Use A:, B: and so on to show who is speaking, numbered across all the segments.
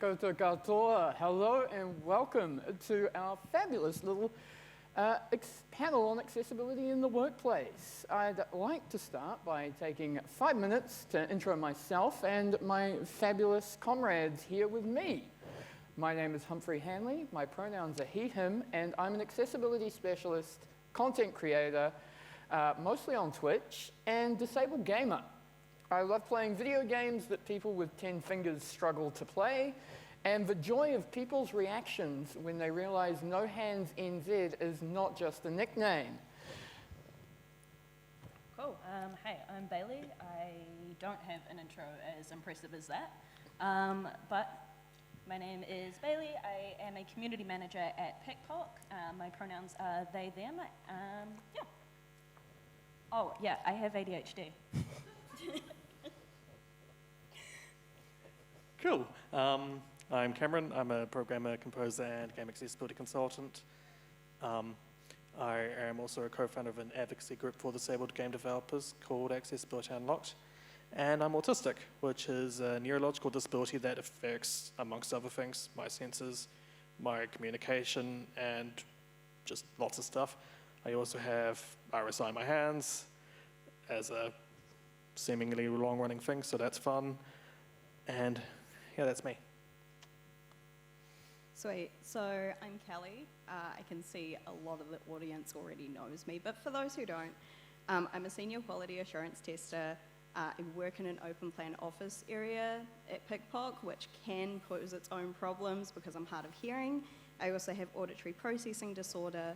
A: Koutou katoa. Hello and welcome to our fabulous little panel on accessibility in the workplace. I'd like to start by taking 5 minutes to intro myself and my fabulous comrades here with me. My name is Humphrey Hanley, my pronouns are he, him, and I'm an accessibility specialist, content creator, mostly on Twitch, and disabled gamer. I love playing video games that people with 10 fingers struggle to play, and the joy of people's reactions when they realize No Hands NZ is not just a nickname.
B: Cool. Hey, I'm Bailey. I don't have an intro as impressive as that, but my name is Bailey. I am a community manager at PICPOC. My pronouns are they, them. Yeah. Oh, yeah, I have ADHD.
C: Cool. I'm Cameron. I'm a programmer, composer, and game accessibility consultant. I am also a co-founder of an advocacy group for disabled game developers called Accessibility Unlocked. And I'm autistic, which is a neurological disability that affects, amongst other things, my senses, my communication, and just lots of stuff. I also have RSI in my hands as a seemingly long-running thing, so that's fun. And yeah, that's me.
D: Sweet. So I'm Kelly. I can see a lot of the audience already knows me, but for those who don't, I'm a senior quality assurance tester. I work in an open plan office area at PICPOC, which can pose its own problems because I'm hard of hearing. I also have auditory processing disorder,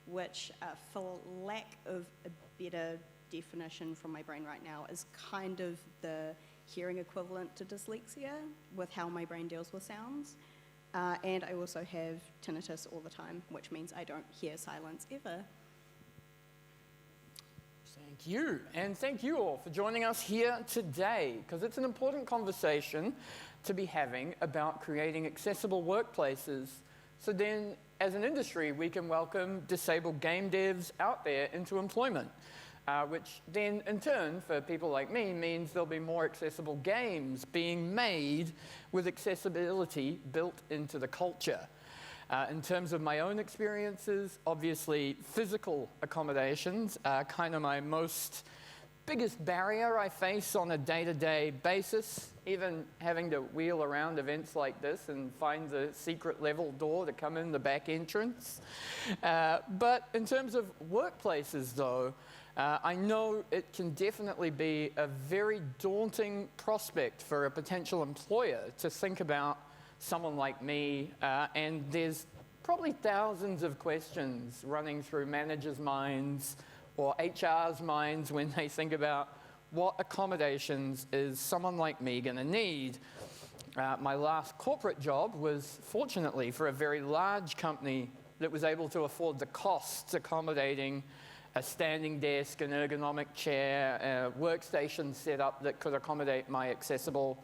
D: which, for lack of a better definition from my brain right now, is kind of the hearing equivalent to dyslexia with how my brain deals with sounds. And I also have tinnitus all the time, which means I don't hear silence ever.
A: Thank you, and thank you all for joining us here today, because it's an important conversation to be having about creating accessible workplaces. So then, as an industry, we can welcome disabled game devs out there into employment. Which then, in turn, for people like me, means there'll be more accessible games being made with accessibility built into the culture. In terms of my own experiences, obviously physical accommodations are kind of my biggest barrier I face on a day-to-day basis, even having to wheel around events like this and find the secret level door to come in the back entrance. But in terms of workplaces, though, I know it can definitely be a very daunting prospect for a potential employer to think about someone like me, and there's probably thousands of questions running through managers' minds or HR's minds when they think about what accommodations is someone like me going to need. My last corporate job was, fortunately, for a very large company that was able to afford the costs accommodating a standing desk, an ergonomic chair, a workstation setup that could accommodate my accessible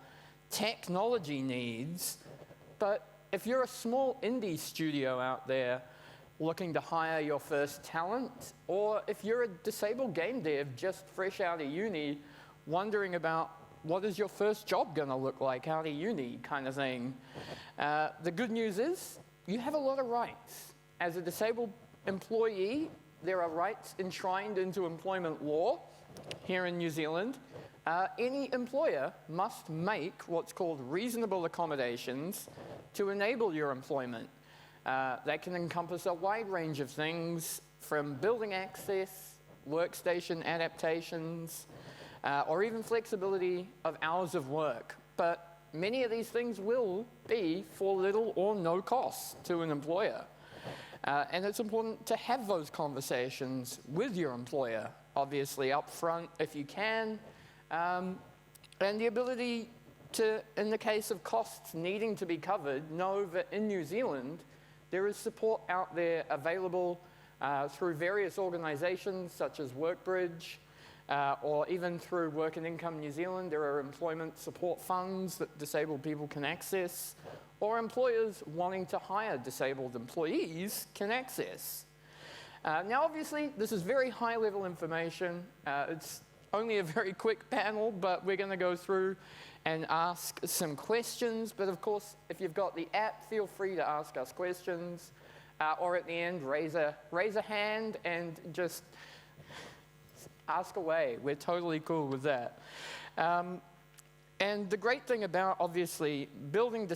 A: technology needs. But if you're a small indie studio out there looking to hire your first talent, or if you're a disabled game dev just fresh out of uni, wondering about what is your first job going to look like out of uni kind of thing, the good news is you have a lot of rights. As a disabled employee, there are rights enshrined into employment law here in New Zealand. Any employer must make what's called reasonable accommodations to enable your employment. That can encompass a wide range of things, from building access, workstation adaptations, or even flexibility of hours of work. But many of these things will be for little or no cost to an employer. And it's important to have those conversations with your employer, obviously up front if you can, and the ability to, in the case of costs needing to be covered, know that in New Zealand there is support out there available through various organisations such as Workbridge, or even through Work and Income New Zealand. There are employment support funds that disabled people can access, or employers wanting to hire disabled employees can access. Now, obviously, this is very high-level information. It's only a very quick panel, but we're going to go through and ask some questions. But of course, if you've got the app, feel free to ask us questions. Or at the end, raise a hand and just ask away. We're totally cool with that. And the great thing about, obviously, building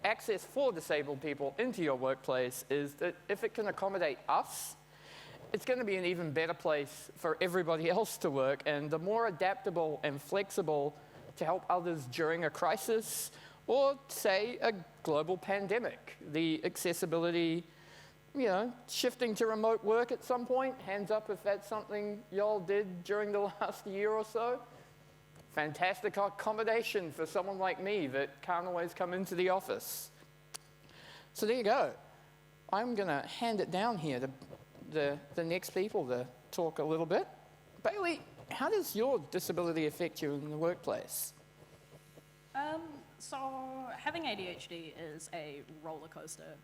A: access for disabled people into your workplace is that if it can accommodate us, it's going to be an even better place for everybody else to work. And the more adaptable and flexible to help others during a crisis or, say, a global pandemic, the accessibility, you know, shifting to remote work at some point, hands up if that's something y'all did during the last year or so. Fantastic accommodation for someone like me that can't always come into the office. So there you go. I'm going to hand it down here to the next people to talk a little bit. Bailey, how does your disability affect you in the workplace?
B: So having ADHD is a roller coaster,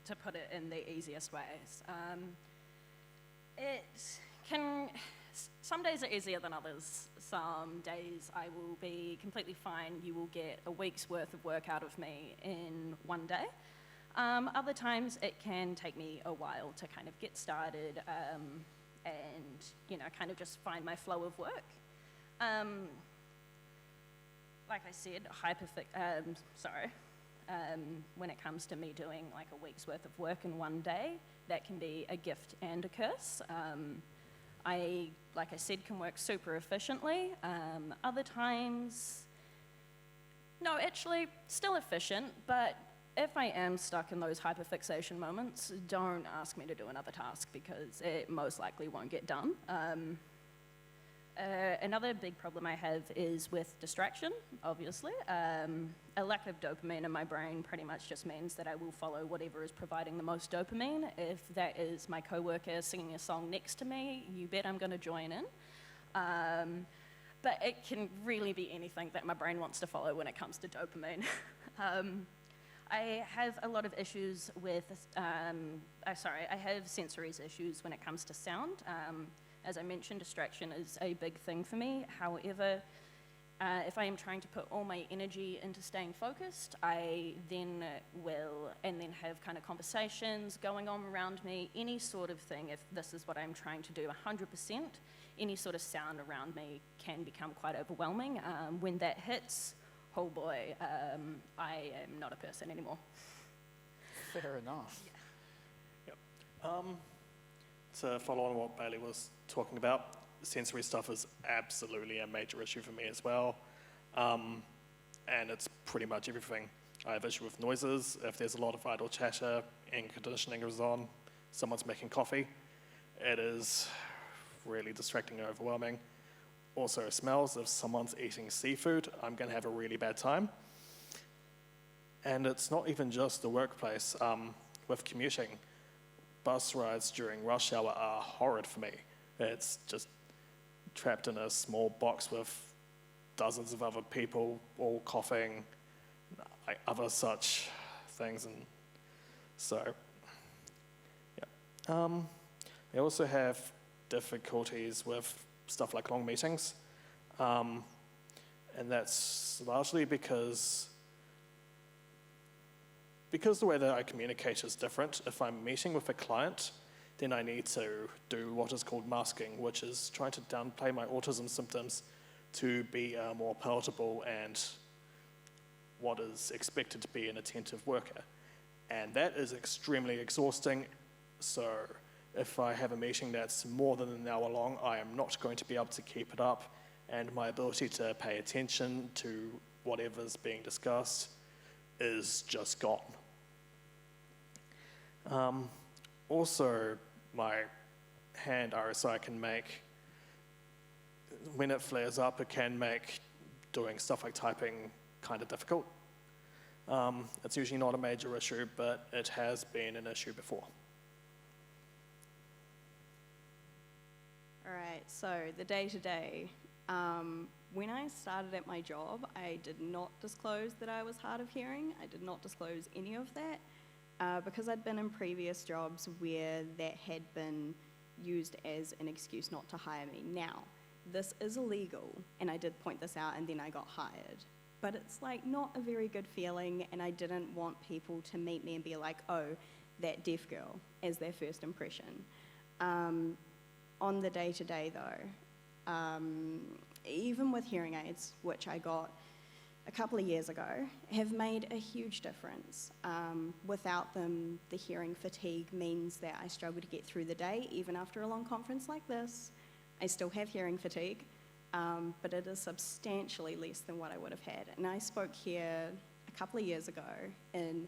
B: to put it in the easiest ways. It can, some days are easier than others. Some days I will be completely fine. You will get a week's worth of work out of me in one day. Other times it can take me a while to kind of get started and, you know, kind of just find my flow of work. Like I said, when it comes to me doing like a week's worth of work in one day, that can be a gift and a curse. Like I said, can work super efficiently. Other times, no, actually, still efficient, but if I am stuck in those hyperfixation moments, don't ask me to do another task because it most likely won't get done. Another big problem I have is with distraction, obviously. A lack of dopamine in my brain pretty much just means that I will follow whatever is providing the most dopamine. If that is my coworker singing a song next to me, you bet I'm going to join in. But it can really be anything that my brain wants to follow when it comes to dopamine. I have a lot of issues with, I have sensory issues when it comes to sound. As I mentioned, distraction is a big thing for me. However, if I am trying to put all my energy into staying focused, I then will, and then have kind of conversations going on around me, any sort of thing, if this is what I'm trying to do 100%, any sort of sound around me can become quite overwhelming. When that hits, oh boy, I am not a person anymore.
A: Fair enough.
C: Yeah. Yep. To follow on what Bailey was talking about, sensory stuff is absolutely a major issue for me as well. And it's pretty much everything. I have issue with noises. If there's a lot of idle chatter, air conditioning is on, someone's making coffee, it is really distracting and overwhelming. Also smells, if someone's eating seafood, I'm going to have a really bad time. And it's not even just the workplace. With commuting, bus rides during rush hour are horrid for me. It's just trapped in a small box with dozens of other people all coughing, other such things. And so, yeah. I also have difficulties with stuff like long meetings. And that's largely because the way that I communicate is different. If I'm meeting with a client, then I need to do what is called masking, which is trying to downplay my autism symptoms to be more palatable and what is expected to be an attentive worker. And that is extremely exhausting. So if I have a meeting that's more than an hour long, I am not going to be able to keep it up, and my ability to pay attention to whatever's being discussed is just gone. Also, my hand RSI can make, when it flares up, it can make doing stuff like typing kind of difficult. It's usually not a major issue, but it has been an issue before.
D: All right, so the day-to-day. When I started at my job, I did not disclose that I was hard of hearing. I did not disclose any of that because I'd been in previous jobs where that had been used as an excuse not to hire me. Now, this is illegal, and I did point this out, and then I got hired. but it's like not a very good feeling, and I didn't want people to meet me and be like, oh, that deaf girl, as their first impression. On the day-to-day though, even with hearing aids, which I got a couple of years ago, have made a huge difference. Without them, the hearing fatigue means that I struggle to get through the day, even after a long conference like this. I still have hearing fatigue, but it is substantially less than what I would have had. And I spoke here a couple of years ago in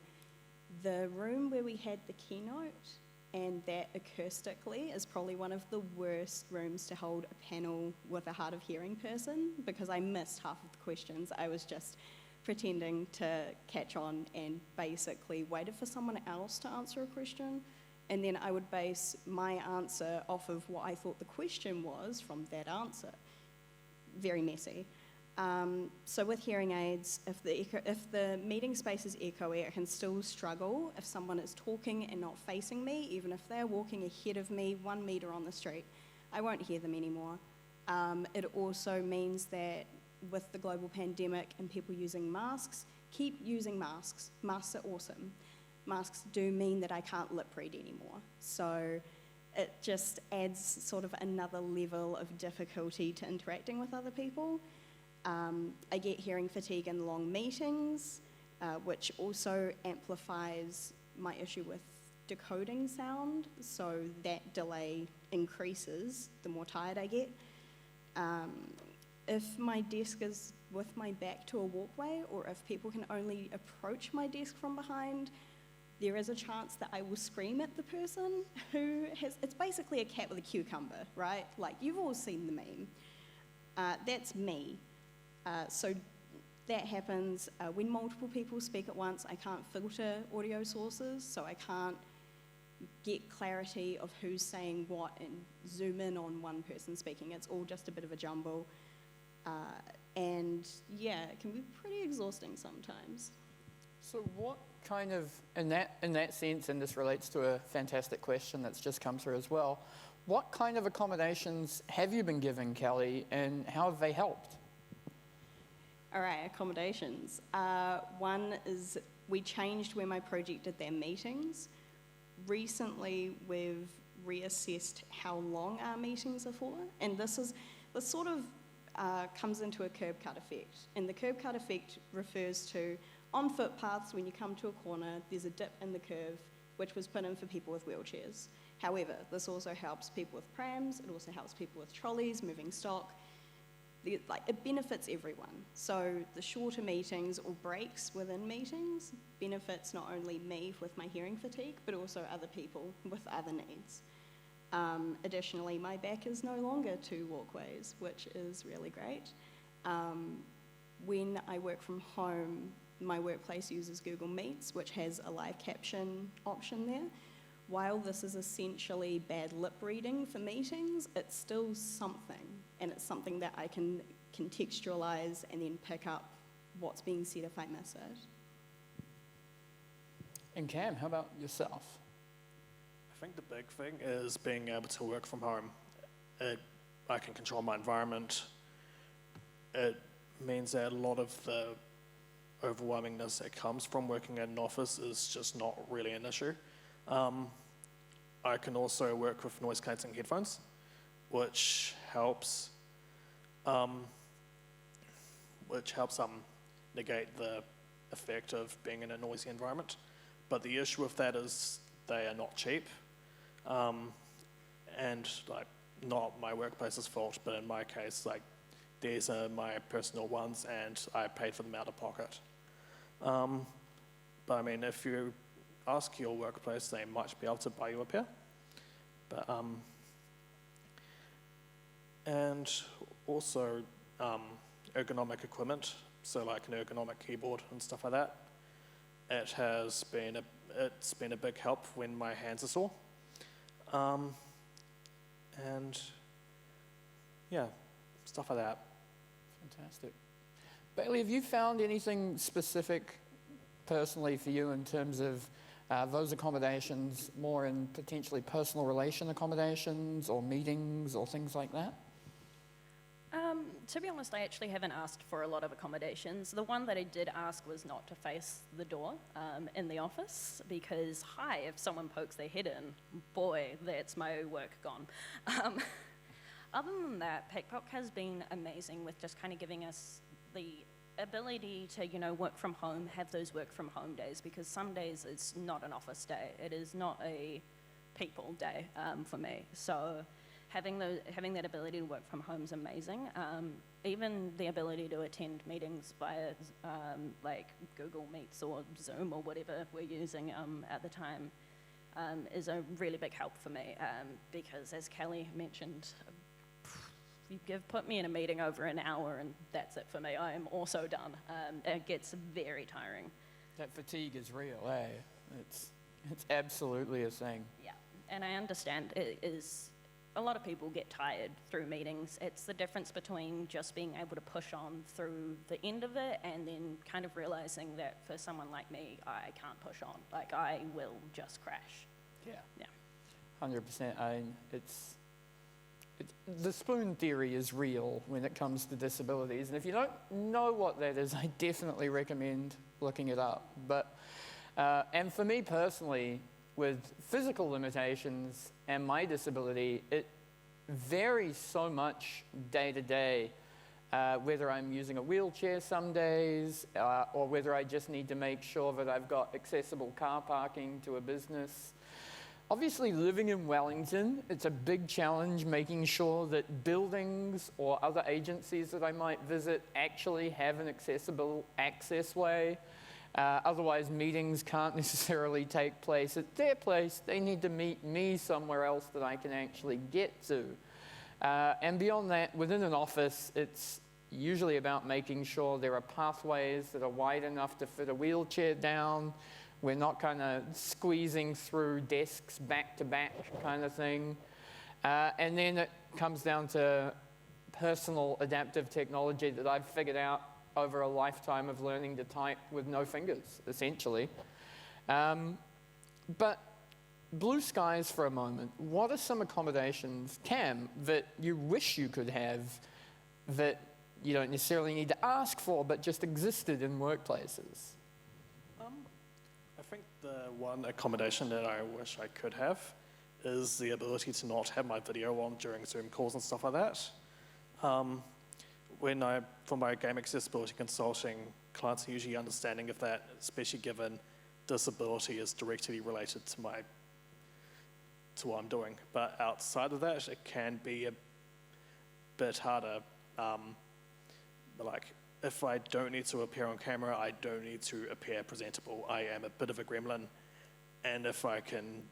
D: the room where we had the keynote, and that acoustically is probably one of the worst rooms to hold a panel with a hard of hearing person, because I missed half of the questions. I was just pretending to catch on and basically waited for someone else to answer a question, and then I would base my answer off of what I thought the question was from that answer. Very messy. So with hearing aids, if the meeting space is echoey, I can still struggle if someone is talking and not facing me, even if they're walking ahead of me 1 meter on the street. I won't hear them anymore. It also means that with the global pandemic and people using masks, keep using masks. Masks are awesome. Masks do mean that I can't lip read anymore. So it just adds sort of another level of difficulty to interacting with other people. I get hearing fatigue in long meetings, which also amplifies my issue with decoding sound, so that delay increases the more tired I get. If my desk is with my back to a walkway, or if people can only approach my desk from behind, there is a chance that I will scream at the person who has, it's basically a cat with a cucumber, right? Like, you've all seen the meme. That's me. So that happens when multiple people speak at once. I can't filter audio sources, so I can't get clarity of who's saying what and zoom in on one person speaking. It's all just a bit of a jumble. And yeah, it can be pretty exhausting sometimes.
A: So what kind of, in that sense, and this relates to a fantastic question that's just come through as well, what kind of accommodations have you been given, Kelly, and how have they helped?
D: All right, accommodations. One is we changed where my project did their meetings. Recently, we've reassessed how long our meetings are for, and this sort of comes into a curb cut effect. And the curb cut effect refers to on footpaths, when you come to a corner, there's a dip in the curve, which was put in for people with wheelchairs. However, this also helps people with prams, it also helps people with trolleys, moving stock. It benefits everyone. So the shorter meetings or breaks within meetings benefits not only me with my hearing fatigue, but also other people with other needs. Additionally, my back is no longer 2 walkways, which is really great. When I work from home, my workplace uses Google Meets, which has a live caption option there. While this is essentially bad lip reading for meetings, it's still something, and it's something that I can contextualize and then pick up what's being said if I miss it.
A: And Cam, how about yourself?
C: I think the big thing is being able to work from home. I can control my environment. It means that a lot of the overwhelmingness that comes from working in an office is just not really an issue. I can also work with noise cancelling headphones, which helps negate the effect of being in a noisy environment. But the issue with that is they are not cheap, and not my workplace's fault, but in my case, these are my personal ones, and I paid for them out of pocket. But I mean, if you ask your workplace, they might be able to buy you a pair. But and also ergonomic equipment, so like an ergonomic keyboard and stuff like that. It's been a big help when my hands are sore. And yeah, stuff like that.
A: Fantastic. Bailey, have you found anything specific personally for you in terms of those accommodations, more in potentially personal relation accommodations or meetings or things like that?
B: To be honest, I actually haven't asked for a lot of accommodations. The one that I did ask was not to face the door in the office because, hi, if someone pokes their head in, boy, that's my work gone. Other than that, Pickpock has been amazing with just kind of giving us the ability to, you know, work from home, have those work from home days, because some days it's not an office day. It is not a people day for me. So having that ability to work from home is amazing. Even the ability to attend meetings via like Google Meets or Zoom or whatever we're using at the time is a really big help for me because, as Kelly mentioned, put me in a meeting over an hour and that's it for me. I am also done. It gets very tiring.
A: That fatigue is real, eh? It's absolutely a thing.
B: Yeah, and I understand it is. A lot of people get tired through meetings. It's the difference between just being able to push on through the end of it and then kind of realizing that for someone like me, I can't push on. Like, I will just crash.
A: Yeah.
B: Yeah.
A: 100%. The spoon theory is real when it comes to disabilities. And if you don't know what that is, I definitely recommend looking it up. But, and for me personally, with physical limitations and my disability, it varies so much day to day, whether I'm using a wheelchair some days, or whether I just need to make sure that I've got accessible car parking to a business. Obviously, living in Wellington, it's a big challenge making sure that buildings or other agencies that I might visit actually have an accessible access way. Otherwise, meetings can't necessarily take place at their place. They need to meet me somewhere else that I can actually get to. And beyond that, within an office, it's usually about making sure there are pathways that are wide enough to fit a wheelchair down. We're not kind of squeezing through desks back to back kind of thing. And then it comes down to personal adaptive technology that I've figured out over a lifetime of learning to type with no fingers, essentially. But blue skies for a moment. What are some accommodations, Cam, that you wish you could have that you don't necessarily need to ask for, but just existed in workplaces?
C: I think the one accommodation that I wish I could have is the ability to not have my video on during Zoom calls and stuff like that. For my game accessibility consulting, clients are usually understanding of that, especially given disability is directly related to what I'm doing. But outside of that, it can be a bit harder. Like, if I don't need to appear on camera, I don't need to appear presentable. I am a bit of a gremlin, and if I can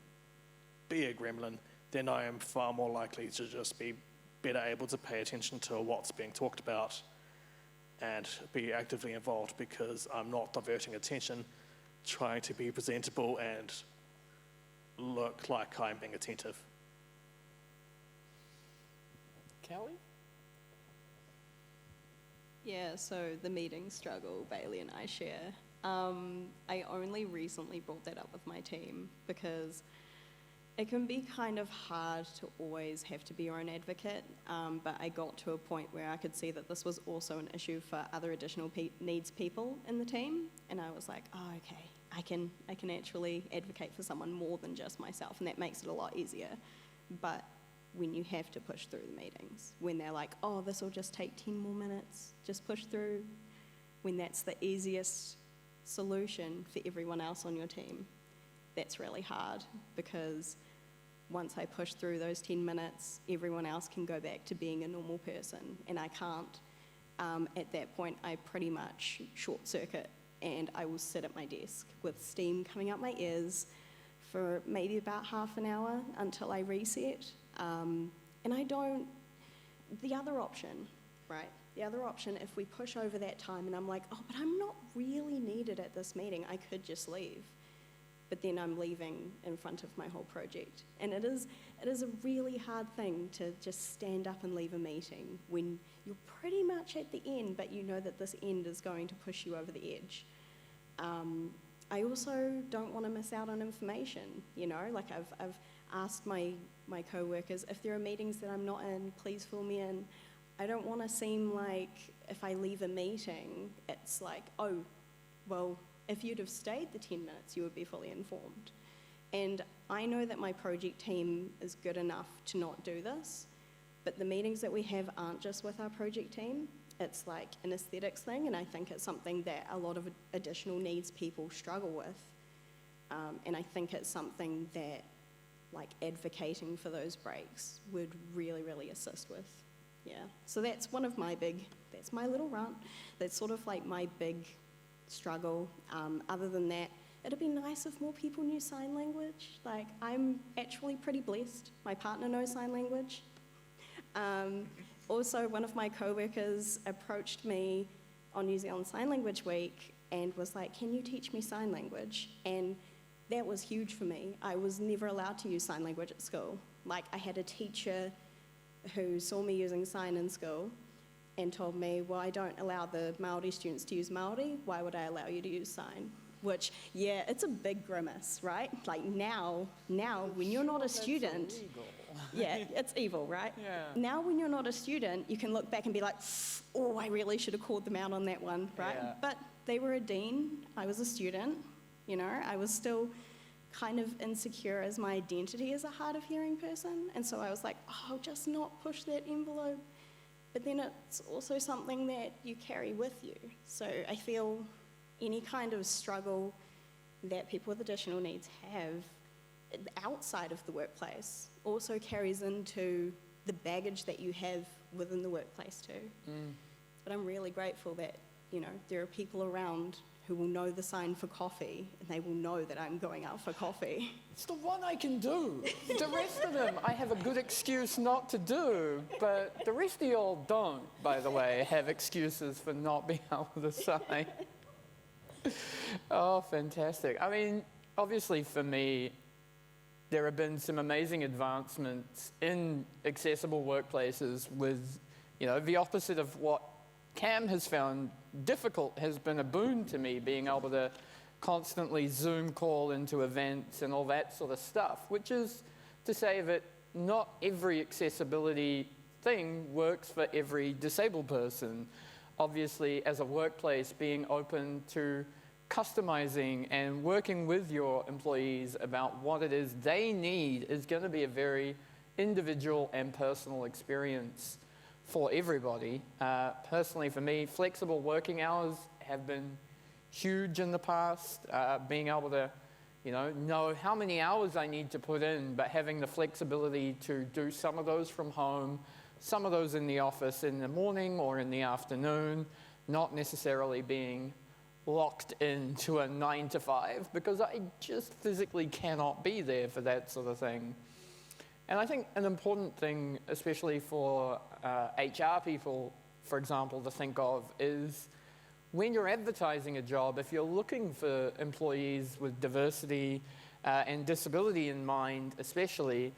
C: be a gremlin, then I am far more likely to just be better able to pay attention to what's being talked about and be actively involved because I'm not diverting attention, trying to be presentable and look like I'm being attentive.
A: Kelly?
D: Yeah, so the meeting struggle Bailey and I share. I only recently brought that up with my team because it can be kind of hard to always have to be your own advocate, but I got to a point where I could see that this was also an issue for other additional needs people in the team, and I was like, oh, okay, I can actually advocate for someone more than just myself, and that makes it a lot easier. But when you have to push through the meetings, when they're like, oh, this will just take 10 more minutes, just push through, when that's the easiest solution for everyone else on your team, that's really hard because once I push through those 10 minutes, everyone else can go back to being a normal person, and I can't. At that point, I pretty much short circuit, and I will sit at my desk with steam coming out my ears for maybe about half an hour until I reset. And I don't, the other option, right? The other option, if we push over that time and I'm like, oh, but I'm not really needed at this meeting, I could just leave. But then I'm leaving in front of my whole project. And it is a really hard thing to just stand up and leave a meeting when you're pretty much at the end, but you know that this end is going to push you over the edge. I also don't want to miss out on information, you know, like I've asked my co-workers, if there are meetings that I'm not in, please fill me in. I don't want to seem like if I leave a meeting, it's like, oh, well, if you'd have stayed the 10 minutes, you would be fully informed. And I know that my project team is good enough to not do this, but the meetings that we have aren't just with our project team. It's like an aesthetics thing, and I think it's something that a lot of additional needs people struggle with. And I think it's something that like advocating for those breaks would really, really assist with. Yeah, so that's one of my that's my little rant. That's sort of like my big struggle. Other than that, it'd be nice if more people knew sign language. Like, I'm actually pretty blessed. My partner knows sign language. Also, one of my co-workers approached me on New Zealand Sign Language Week and was like, can you teach me sign language? And that was huge for me. I was never allowed to use sign language at school. Like, I had a teacher who saw me using sign in school and told me, well, I don't allow the Māori students to use Māori, why would I allow you to use sign? Which, yeah, it's a big grimace, right? Like now when you're not a student, yeah, it's evil, right?
A: Yeah.
D: Now when you're not a student, you can look back and be like, oh, I really should have called them out on that one, right?
A: Yeah.
D: But they were a dean, I was a student, you know, I was still kind of insecure as my identity as a hard of hearing person, and so I was like, oh, I'll just not push that envelope. But then it's also something that you carry with you. So I feel any kind of struggle that people with additional needs have outside of the workplace also carries into the baggage that you have within the workplace too. But I'm really grateful that, you know, there are people around who will know the sign for coffee, and they will know that I'm going out for coffee.
A: It's the one I can do. The rest of them, I have a good excuse not to do, but the rest of y'all don't, by the way, have excuses for not being able to sign. Oh, fantastic. I mean, obviously for me, there have been some amazing advancements in accessible workplaces with, you know, the opposite of what Cam has found difficult has been a boon to me, being able to constantly Zoom call into events and all that sort of stuff, which is to say that not every accessibility thing works for every disabled person. Obviously, as a workplace, being open to customizing and working with your employees about what it is they need is going to be a very individual and personal experience for everybody. Personally, for me, flexible working hours have been huge in the past. Being able to, you know how many hours I need to put in, but having the flexibility to do some of those from home, some of those in the office in the morning or in the afternoon, not necessarily being locked into a 9 to 5, because I just physically cannot be there for that sort of thing. And I think an important thing, especially for HR people, for example, to think of is when you're advertising a job, if you're looking for employees with diversity and disability in mind especially,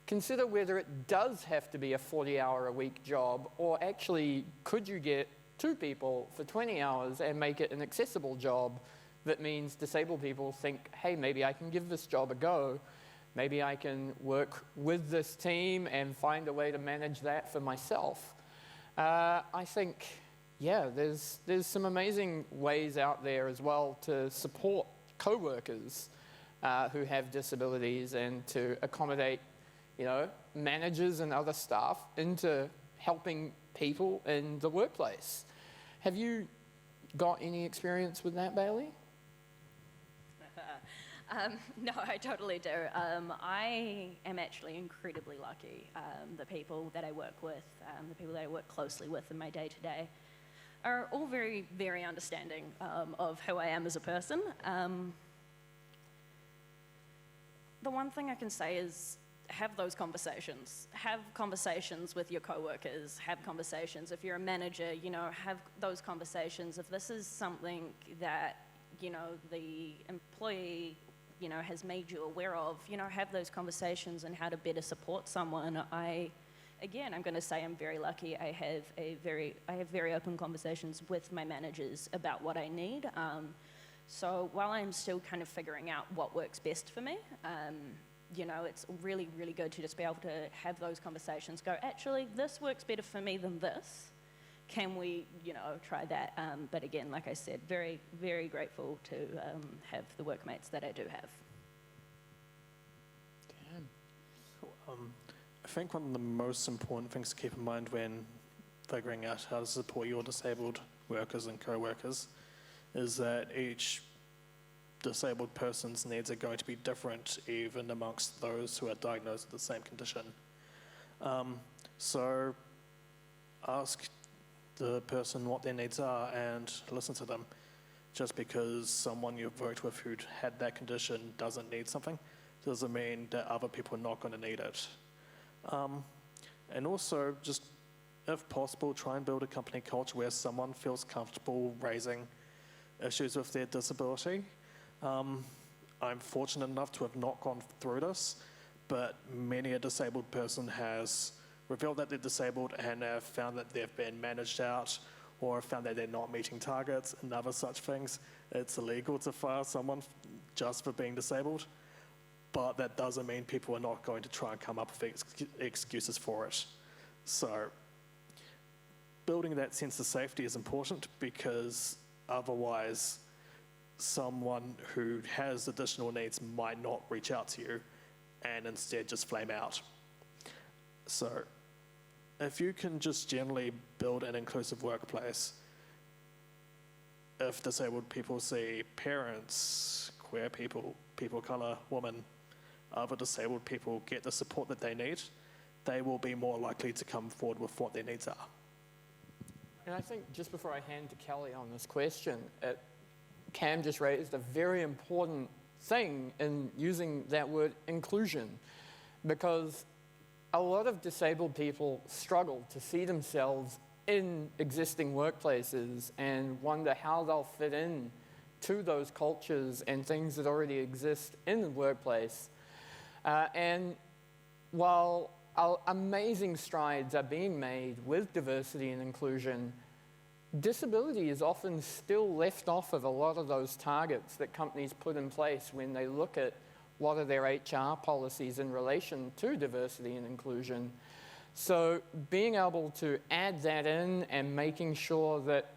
A: consider whether it does have to be a 40-hour-a-week job, or actually could you get 2 people for 20 hours and make it an accessible job that means disabled people think, hey, maybe I can give this job a go. Maybe I can work with this team and find a way to manage that for myself. I think, yeah, there's some amazing ways out there as well to support co-workers who have disabilities and to accommodate, you know, managers and other staff into helping people in the workplace. Have you got any experience with that, Bailey?
B: No, I totally do. I am actually incredibly lucky. The people that I work with, the people that I work closely with in my day-to-day are all very, very understanding of who I am as a person. The one thing I can say is have those conversations. Have conversations with your coworkers. Have conversations. If you're a manager, you know, have those conversations. If this is something that, you know, the employee, you know, has made you aware of, you know, have those conversations and how to better support someone. I'm going to say I'm very lucky. I have very open conversations with my managers about what I need. So while I'm still kind of figuring out what works best for me, you know, it's really, really good to just be able to have those conversations, go, actually, this works better for me than this. Can we, you know, try that? But again, like I said, very, very grateful to have the workmates that I do have.
C: I think one of the most important things to keep in mind when figuring out how to support your disabled workers and co-workers is that each disabled person's needs are going to be different even amongst those who are diagnosed with the same condition. So ask the person what their needs are and listen to them. Just because someone you've worked with who'd had that condition doesn't need something doesn't mean that other people are not going to need it. And also, just if possible, try and build a company culture where someone feels comfortable raising issues with their disability. I'm fortunate enough to have not gone through this, but many a disabled person has revealed that they're disabled and have found that they've been managed out or found that they're not meeting targets and other such things. It's illegal to fire someone just for being disabled, but that doesn't mean people are not going to try and come up with excuses for it. So building that sense of safety is important, because otherwise someone who has additional needs might not reach out to you and instead just flame out. So if you can just generally build an inclusive workplace, if disabled people see parents, queer people, people of colour, women, other disabled people get the support that they need, they will be more likely to come forward with what their needs are.
A: And I think just before I hand to Kelly on this question, Cam just raised a very important thing in using that word inclusion, because a lot of disabled people struggle to see themselves in existing workplaces and wonder how they'll fit in to those cultures and things that already exist in the workplace. And while amazing strides are being made with diversity and inclusion, disability is often still left off of a lot of those targets that companies put in place when they look at what are their HR policies in relation to diversity and inclusion. So being able to add that in and making sure that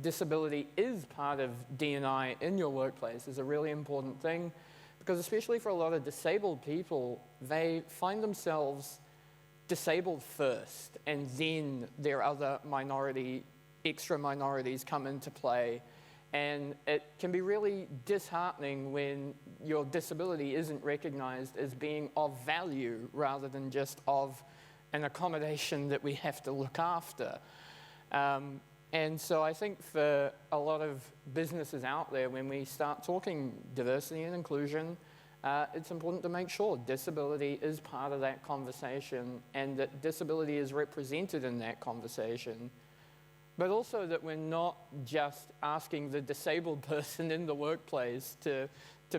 A: disability is part of D&I in your workplace is a really important thing, because especially for a lot of disabled people, they find themselves disabled first, and then their other extra minorities come into play. And it can be really disheartening when your disability isn't recognized as being of value rather than just of an accommodation that we have to look after. And so I think for a lot of businesses out there, when we start talking diversity and inclusion, it's important to make sure disability is part of that conversation and that disability is represented in that conversation. But also that we're not just asking the disabled person in the workplace to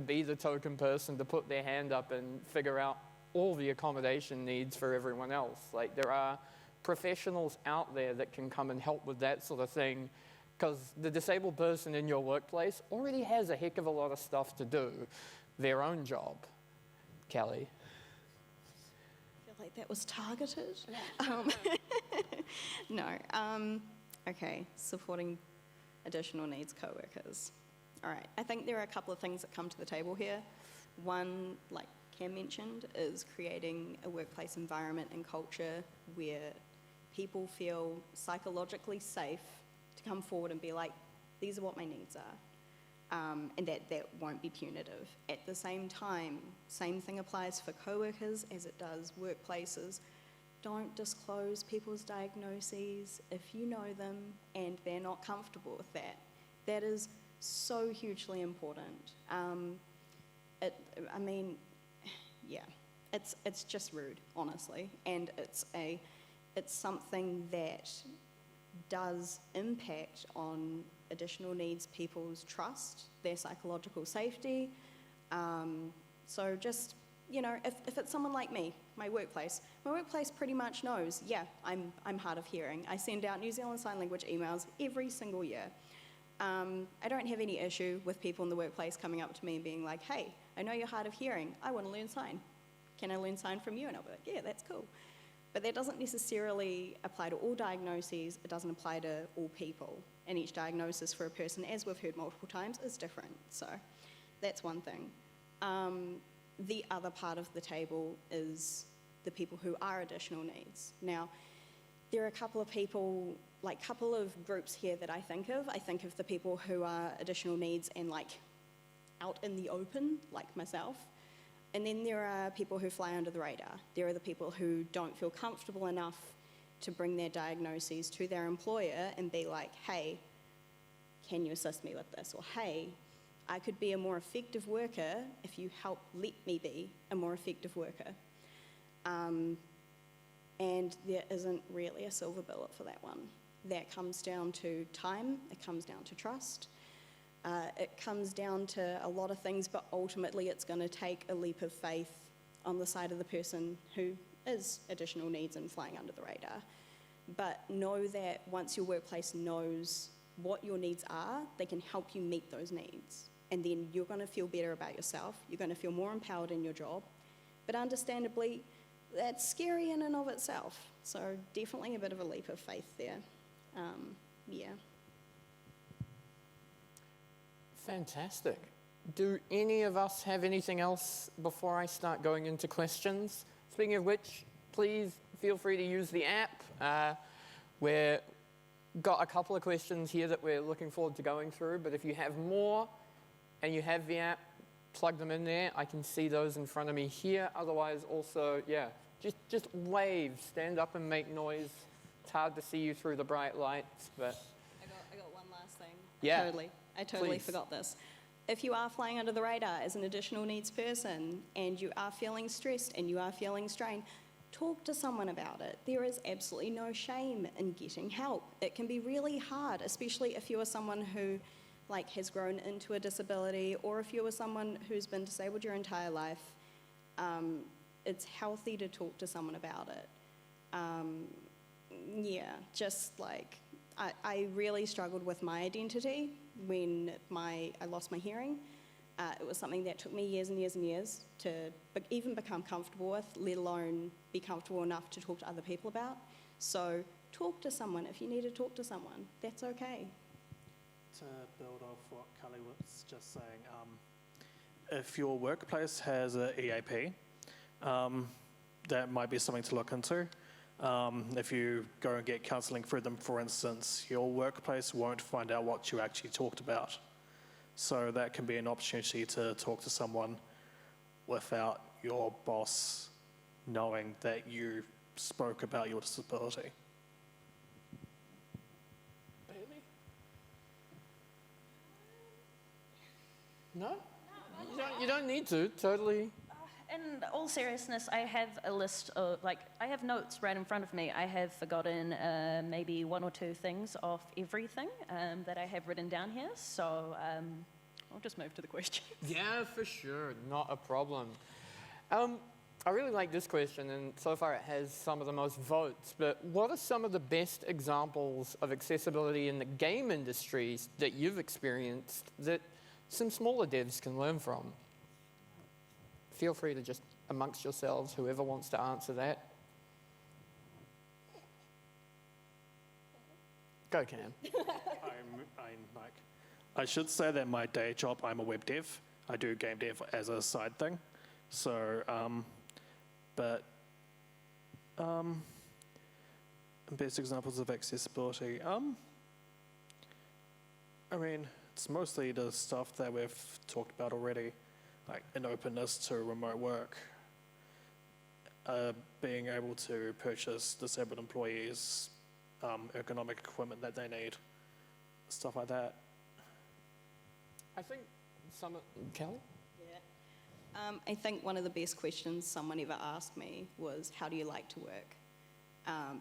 A: be the token person to put their hand up and figure out all the accommodation needs for everyone else. Like, there are professionals out there that can come and help with that sort of thing, because the disabled person in your workplace already has a heck of a lot of stuff to do, their own job. Kelly?
D: I feel like that was targeted. No. Okay, supporting additional needs co-workers. All right, I think there are a couple of things that come to the table here. One, like Cam mentioned, is creating a workplace environment and culture where people feel psychologically safe to come forward and be like, these are what my needs are, and that won't be punitive. At the same time, same thing applies for co-workers as it does workplaces. Don't disclose people's diagnoses if you know them and they're not comfortable with that. That is so hugely important. It's just rude, honestly, and it's something that does impact on additional needs people's trust, their psychological safety. So just, if it's someone like me, my workplace pretty much knows, yeah, I'm hard of hearing. I send out New Zealand Sign Language emails every single year. I don't have any issue with people in the workplace coming up to me and being like, hey, I know you're hard of hearing, I want to learn sign. can I learn sign from you? And I'll be like, yeah, that's cool. But that doesn't necessarily apply to all diagnoses. It doesn't apply to all people. And each diagnosis for a person, as we've heard multiple times, is different. So that's one thing. The other part of the table is the people who are additional needs. Now, there are a couple of people, like couple of groups here that I think of. I think of the people who are additional needs and like out in the open, like myself. And then there are people who fly under the radar. There are the people who don't feel comfortable enough to bring their diagnoses to their employer and be like, hey, can you assist me with this? Or hey, I could be a more effective worker if you help let me be a more effective worker. And there isn't really a silver bullet for that one. That comes down to time, it comes down to trust, it comes down to a lot of things, but ultimately it's going to take a leap of faith on the side of the person who is additional needs and flying under the radar. But know that once your workplace knows what your needs are, they can help you meet those needs. And then you're going to feel better about yourself, you're going to feel more empowered in your job. But understandably, that's scary in and of itself. So definitely a bit of a leap of faith there. Yeah.
A: Fantastic. Do any of us have anything else before I start going into questions? Speaking of which, please feel free to use the app. We've got a couple of questions here that we're looking forward to going through, but if you have more and you have the app, plug them in there. I can see those in front of me here. Otherwise, also, yeah, just wave, stand up and make noise. It's hard to see you through the bright lights, but...
D: I got one last thing.
A: Yeah.
D: I totally
A: Please.
D: forgot this. If you are flying under the radar as an additional needs person and you are feeling stressed and you are feeling strained, talk to someone about it. There is absolutely no shame in getting help. It can be really hard, especially if you are someone who has grown into a disability, or if you are someone who's been disabled your entire life. It's healthy to talk to someone about it. I really struggled with my identity when I lost my hearing. It was something that took me years and years and years to even become comfortable with, let alone be comfortable enough to talk to other people about. So talk to someone if you need to talk to someone. That's okay.
C: To build off what Kelly was just saying, if your workplace has an EAP, that might be something to look into. If you go and get counselling through them, for instance, your workplace won't find out what you actually talked about. So that can be an opportunity to talk to someone without your boss knowing that you spoke about your disability.
A: No? You don't need to, totally.
B: In all seriousness, I have a list of, I have notes right in front of me. I have forgotten maybe one or two things of everything that I have written down here, so I'll just move to the question.
A: Yeah, for sure, not a problem. I really like this question, and so far it has some of the most votes, but what are some of the best examples of accessibility in the game industries that you've experienced that some smaller devs can learn from? Feel free to just, amongst yourselves, whoever wants to answer that. Go, Cam.
C: I'm Mike. I should say that my day job, I'm a web dev. I do game dev as a side thing. So, best examples of accessibility. It's mostly the stuff that we've talked about already, like an openness to remote work, being able to purchase disabled employees ergonomic equipment that they need, stuff like that.
A: I think Kelly?
D: Yeah. I think one of the best questions someone ever asked me was, how do you like to work?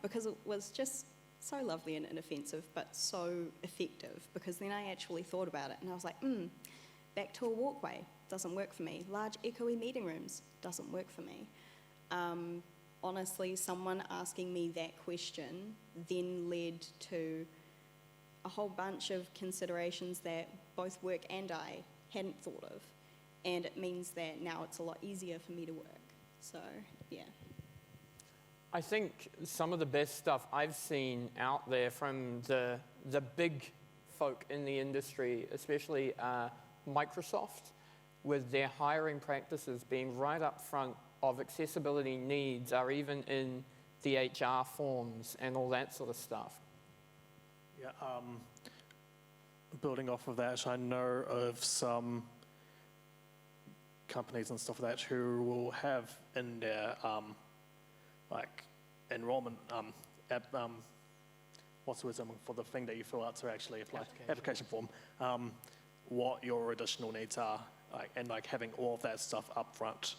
D: Because it was just so lovely and inoffensive, but so effective, because then I actually thought about it and I was like, back to a walkway, doesn't work for me. Large echoey meeting rooms, doesn't work for me. Honestly, someone asking me that question then led to a whole bunch of considerations that both work and I hadn't thought of. And it means that now it's a lot easier for me to work. So, yeah.
A: I think some of the best stuff I've seen out there from the big folk in the industry, especially Microsoft, with their hiring practices being right up front of accessibility needs, are even in the HR forms and all that sort of stuff.
C: Yeah, building off of that, I know of some companies and stuff like that who will have in their like enrollment what's the word for the thing that you fill out to actually apply, application form, what your additional needs are, like, and like having all of that stuff up front.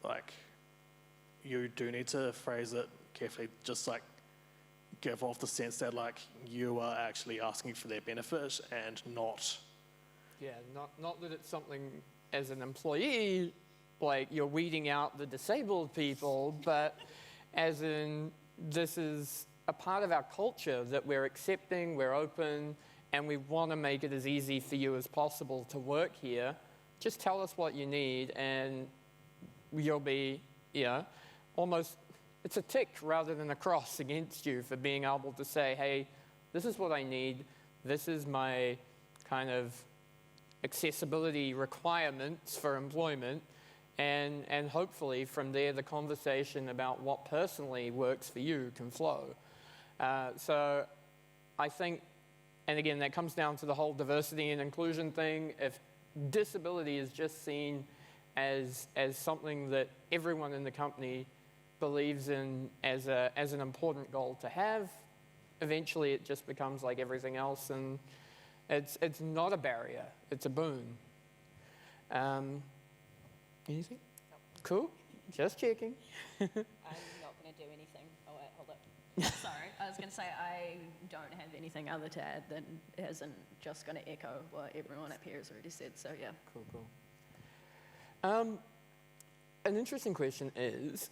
C: Like, you do need to phrase it carefully, just like give off the sense that like you are actually asking for their benefit and not.
A: Yeah, not that it's something as an employee, like you're weeding out the disabled people, but as in this is a part of our culture that we're accepting, we're open, and we want to make it as easy for you as possible to work here. Just tell us what you need and you'll be, almost, it's a tick rather than a cross against you for being able to say, hey, this is what I need, this is my kind of accessibility requirements for employment, and hopefully from there the conversation about what personally works for you can flow. So I think, and again, that comes down to the whole diversity and inclusion thing. If disability is just seen as something that everyone in the company believes in as an important goal to have, eventually it just becomes like everything else, and it's not a barrier, it's a boon. Anything?
B: Nope.
A: Cool, just checking.
B: I'm not going to do anything. Oh, wait, hold up. Sorry, I was going to say I don't have anything other to add than it isn't just going to echo what everyone up here has already said, so yeah.
A: Cool. An interesting question is,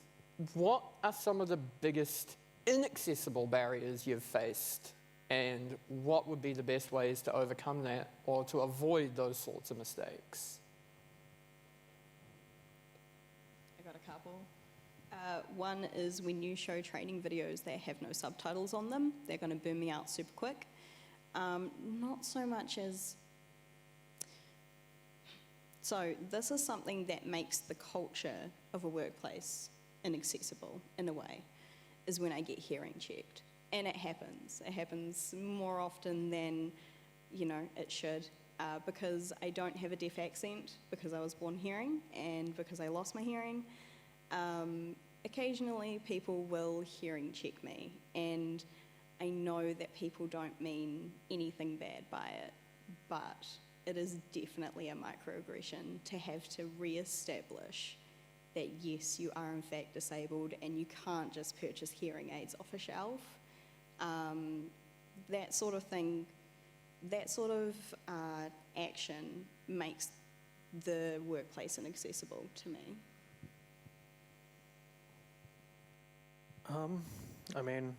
A: what are some of the biggest inaccessible barriers you've faced, and what would be the best ways to overcome that or to avoid those sorts of mistakes?
D: I got a couple. One is when you show training videos that have no subtitles on them, they're going to burn me out super quick. Not so much as... So this is something that makes the culture of a workplace inaccessible in a way, is when I get hearing checked. And it happens. It happens more often than, it should. Because I don't have a deaf accent, because I was born hearing, and because I lost my hearing. Occasionally people will hearing check me, and I know that people don't mean anything bad by it, but it is definitely a microaggression to have to re-establish that yes, you are in fact disabled and you can't just purchase hearing aids off a shelf. That sort of thing, that sort of action makes the workplace inaccessible to me.
C: I mean,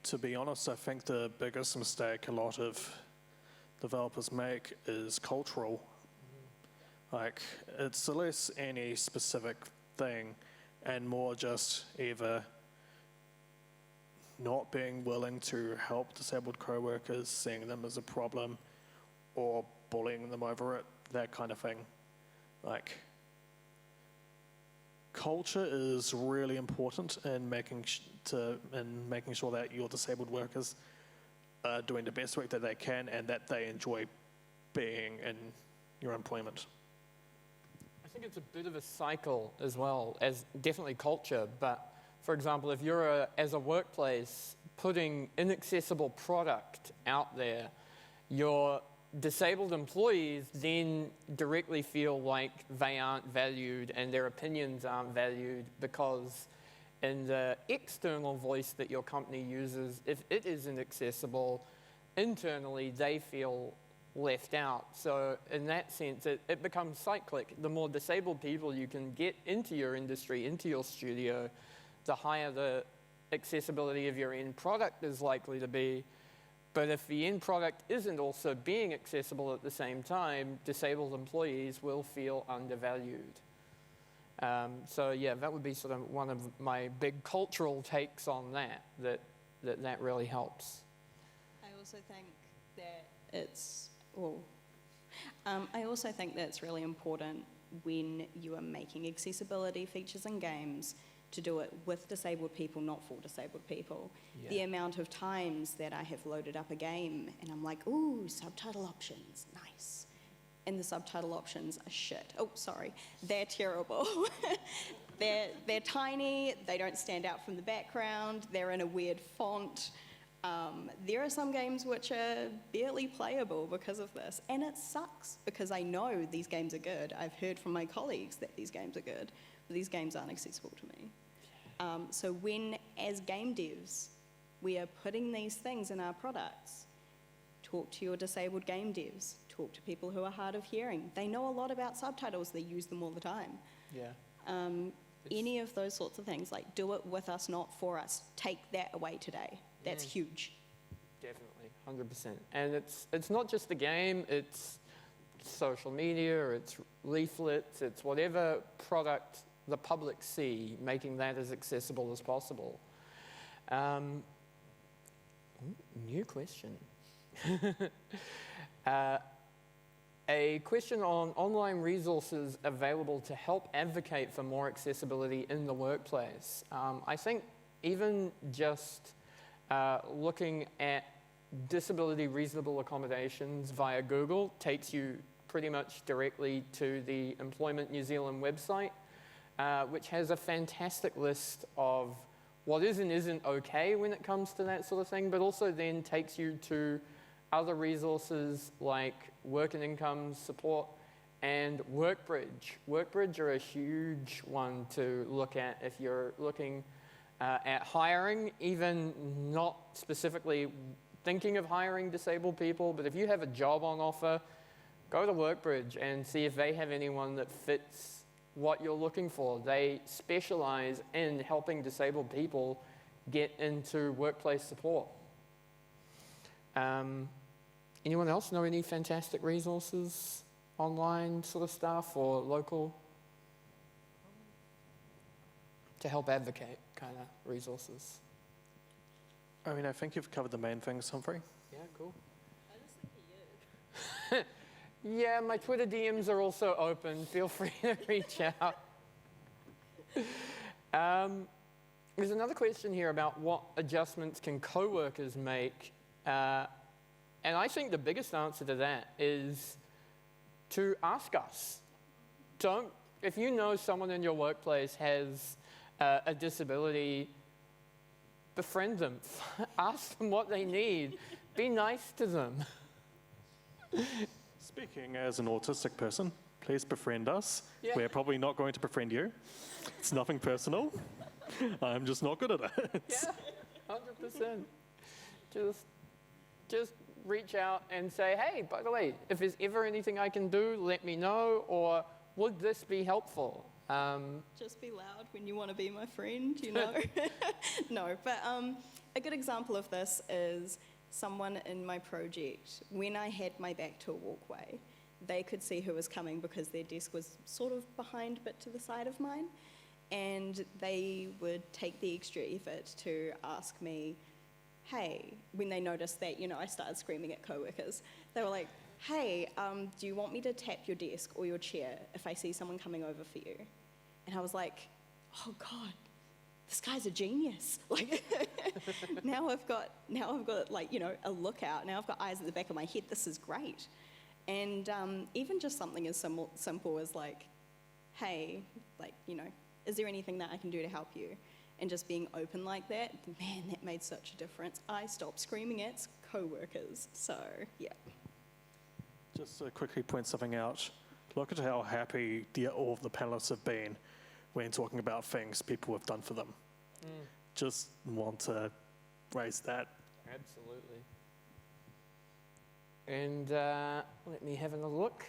C: to be honest, I think the biggest mistake a lot of developers make is cultural. Like, it's less any specific thing and more just either not being willing to help disabled co-workers, seeing them as a problem, or bullying them over it, that kind of thing. Like, culture is really important in making sure that your disabled workers are doing the best work that they can and that they enjoy being in your employment.
A: I think it's a bit of a cycle as well, as definitely culture, but for example, if you're, as a workplace, putting inaccessible product out there, your disabled employees then directly feel like they aren't valued and their opinions aren't valued, because in the external voice that your company uses, if it is inaccessible, internally they feel left out. So in that sense, it becomes cyclic. The more disabled people you can get into your industry, into your studio, the higher the accessibility of your end product is likely to be. But if the end product isn't also being accessible at the same time, disabled employees will feel undervalued. So yeah, that would be sort of one of my big cultural takes on that really helps.
D: I also think that it's, well, I also think that it's really important when you are making accessibility features in games to do it with disabled people, not for disabled people.
A: Yeah.
D: The amount of times that I have loaded up a game and I'm like, ooh, subtitle options, nice. And the subtitle options are shit. Oh, sorry, they're terrible. they're tiny, they don't stand out from the background, they're in a weird font. There are some games which are barely playable because of this, and it sucks because I know these games are good. I've heard from my colleagues that these games are good, but these games aren't accessible to me. So when, as game devs, we are putting these things in our products, talk to your disabled game devs, talk to people who are hard of hearing. They know a lot about subtitles, they use them all the time.
A: Yeah.
D: Any of those sorts of things, like do it with us, not for us. Take that away today. That's huge.
A: Definitely, 100%. And it's not just the game, it's social media, it's leaflets, it's whatever product the public see, making that as accessible as possible. New question. A question on online resources available to help advocate for more accessibility in the workplace. I think even just looking at disability reasonable accommodations via Google takes you pretty much directly to the Employment New Zealand website, which has a fantastic list of what is and isn't okay when it comes to that sort of thing, but also then takes you to other resources like work and income support and Workbridge. Workbridge are a huge one to look at if you're looking at hiring, even not specifically thinking of hiring disabled people, but if you have a job on offer, go to Workbridge and see if they have anyone that fits what you're looking for. They specialize in helping disabled people get into workplace support. Anyone else know any fantastic resources, online sort of stuff, or local, to help advocate kind of resources?
C: I mean, I think you've covered the main things, Humphrey.
A: Yeah, cool.
B: I just think he is.
A: Yeah, my Twitter DMs are also open. Feel free to reach out. There's another question here about what adjustments can co-workers make. And I think the biggest answer to that is to ask us. If you know someone in your workplace has a disability, befriend them. Ask them what they need. Be nice to them.
C: Speaking as an autistic person, please befriend us.
A: Yeah.
C: We're probably not going to befriend you. It's nothing personal. I'm just not good at it.
A: Yeah, 100%. Just reach out and say, hey, by the way, if there's ever anything I can do, let me know, or would this be helpful?
D: Just be loud when you want to be my friend, you know? No, but a good example of this is someone in my project. When I had my back to a walkway, they could see who was coming because their desk was sort of behind but to the side of mine, and they would take the extra effort to ask me, hey, when they noticed that, you know, I started screaming at coworkers, they were like, hey, do you want me to tap your desk or your chair if I see someone coming over for you? And I was like, oh God, this guy's a genius. Like, now I've got like, you know, a lookout. Now I've got eyes at the back of my head. This is great. And even just something as simple as like, hey, like, you know, is there anything that I can do to help you? And just being open like that, man, that made such a difference. I stopped screaming at co-workers, so yeah.
C: Just to quickly point something out, look at how happy all of the panelists have been when talking about things people have done for them. Just want to raise that.
A: Absolutely. And let me have another look.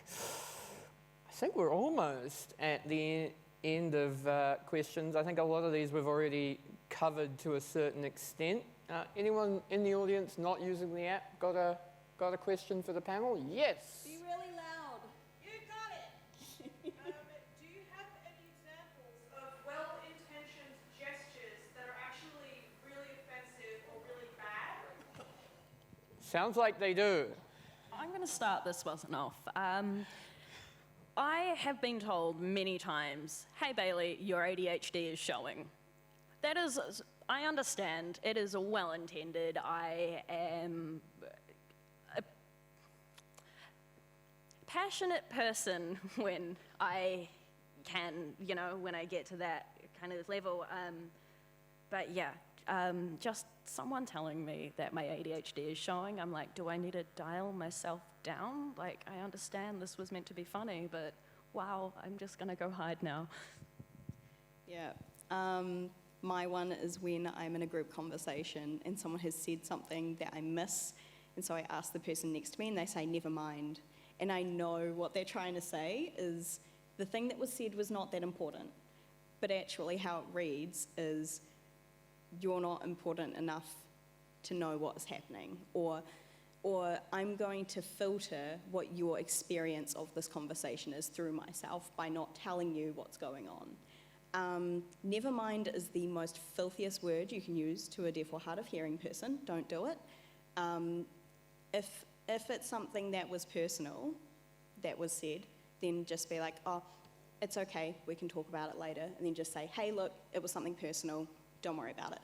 A: I think we're almost at the end of questions. I think a lot of these we've already covered to a certain extent. Anyone in the audience not using the app got a question for the panel? Yes.
D: Be really loud.
E: You got it! Do you have any examples of well-intentioned gestures that are actually really offensive or really bad?
A: Sounds like they do.
B: I'm going to start this one off. I have been told many times, hey Bailey, your ADHD is showing. That is, I understand, it is well-intended. I am a passionate person when I can, when I get to that kind of level. But yeah, just someone telling me that my ADHD is showing, I'm like, do I need to dial myself down? Like, I understand this was meant to be funny, but wow, I'm just gonna go hide now.
D: Yeah. My one is when I'm in a group conversation and someone has said something that I miss, and so I ask the person next to me and they say, never mind. And I know what they're trying to say is the thing that was said was not that important, but actually how it reads is you're not important enough to know what's happening, or I'm going to filter what your experience of this conversation is through myself by not telling you what's going on. Never mind is the most filthiest word you can use to a deaf or hard of hearing person. Don't do it. If it's something that was personal, that was said, then just be like, oh, it's okay, we can talk about it later. And then just say, hey, look, it was something personal, don't worry about it.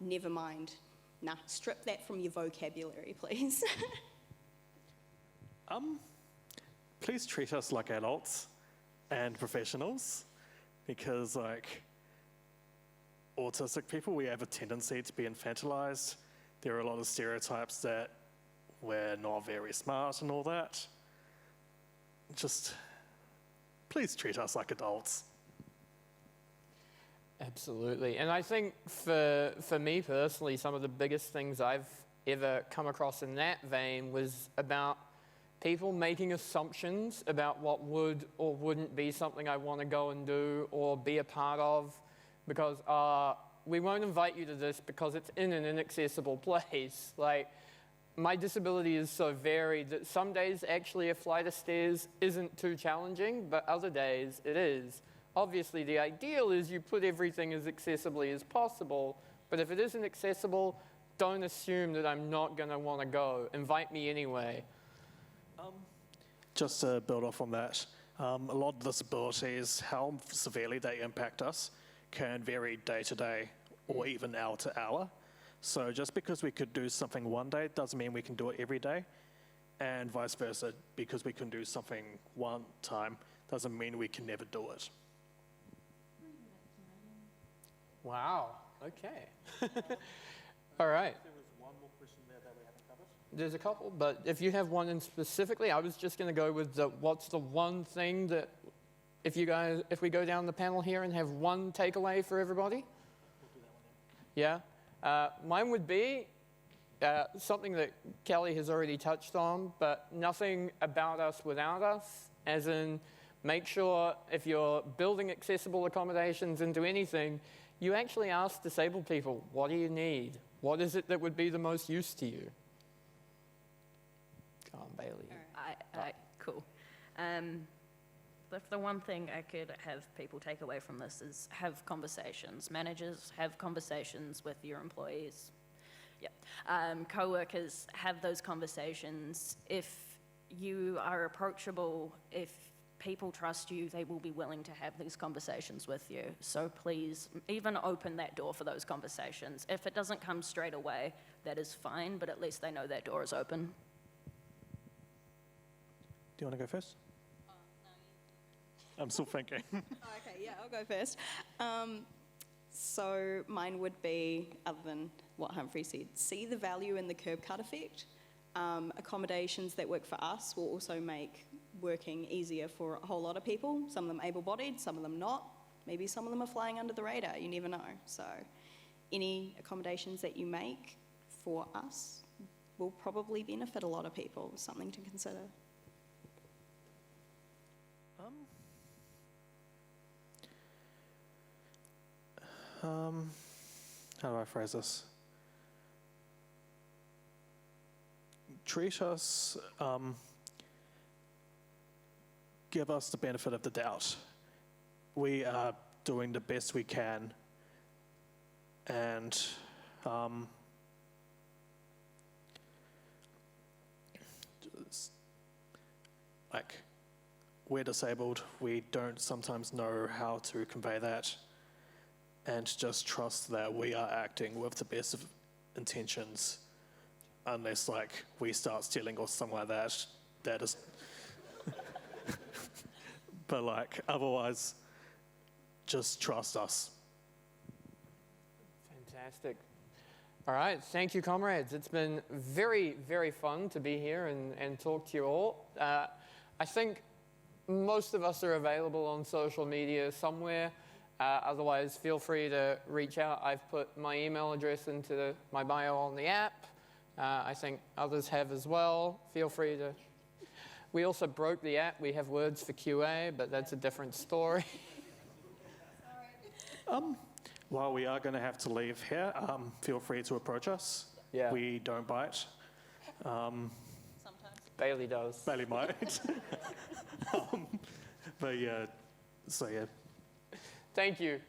D: Never mind. Nah, strip that from your vocabulary, please.
C: Please treat us like adults and professionals, because like autistic people, we have a tendency to be infantilized. There are a lot of stereotypes that we're not very smart and all that. Just please treat us like adults.
A: Absolutely. And I think for me personally, some of the biggest things I've ever come across in that vein was about people making assumptions about what would or wouldn't be something I want to go and do or be a part of, because we won't invite you to this because it's in an inaccessible place. Like, my disability is so varied that some days actually a flight of stairs isn't too challenging, but other days it is. Obviously, the ideal is you put everything as accessibly as possible, but if it isn't accessible, don't assume that I'm not going to want to go. Invite me anyway.
C: Just to build off on that, a lot of disabilities, how severely they impact us, can vary day to day or even hour to hour. So just because we could do something one day doesn't mean we can do it every day, and vice versa. Because we can do something one time doesn't mean we can never do it.
A: Wow, okay. All right.
C: There was one more question there that we haven't covered.
A: There's a couple, but if you have one in specifically, I was just going to go with what's the one thing that, if we go down the panel here and have one takeaway for everybody?
C: We'll do that one then.
A: Yeah. Mine would be something that Kelly has already touched on, but nothing about us without us, as in make sure if you're building accessible accommodations into anything, you actually ask disabled people, what do you need? What is it that would be the most use to you? Come on, Bailey.
B: Cool. The one thing I could have people take away from this is have conversations. Managers, have conversations with your employees. Yeah. Co-workers, have those conversations. If you are approachable, if people trust you, they will be willing to have these conversations with you. So please, even open that door for those conversations. If it doesn't come straight away, that is fine, but at least they know that door is open.
C: Do you want to go first? I'm still thinking.
D: Okay, yeah, I'll go first. So mine would be, other than what Humphrey said, see the value in the curb cut effect. Accommodations that work for us will also make working easier for a whole lot of people. Some of them able-bodied, some of them not. Maybe some of them are flying under the radar, you never know. So any accommodations that you make for us will probably benefit a lot of people. Something to consider.
C: How do I phrase this? treat us, give us the benefit of the doubt. We are doing the best we can, and like, we're disabled, we don't sometimes know how to convey that, and just trust that we are acting with the best of intentions, unless like we start stealing or something like that. That is, but like otherwise, just trust us.
A: Fantastic. All right, thank you, comrades. It's been very, very fun to be here and talk to you all. I think most of us are available on social media somewhere. Otherwise, feel free to reach out. I've put my email address into my bio on the app. I think others have as well. Feel free to. We also broke the app. We have words for QA, but that's a different story.
C: While we are going to have to leave here, feel free to approach us.
A: Yeah.
C: We don't bite.
B: Sometimes.
A: Bailey does.
C: Bailey might. But yeah, so yeah.
A: Thank you.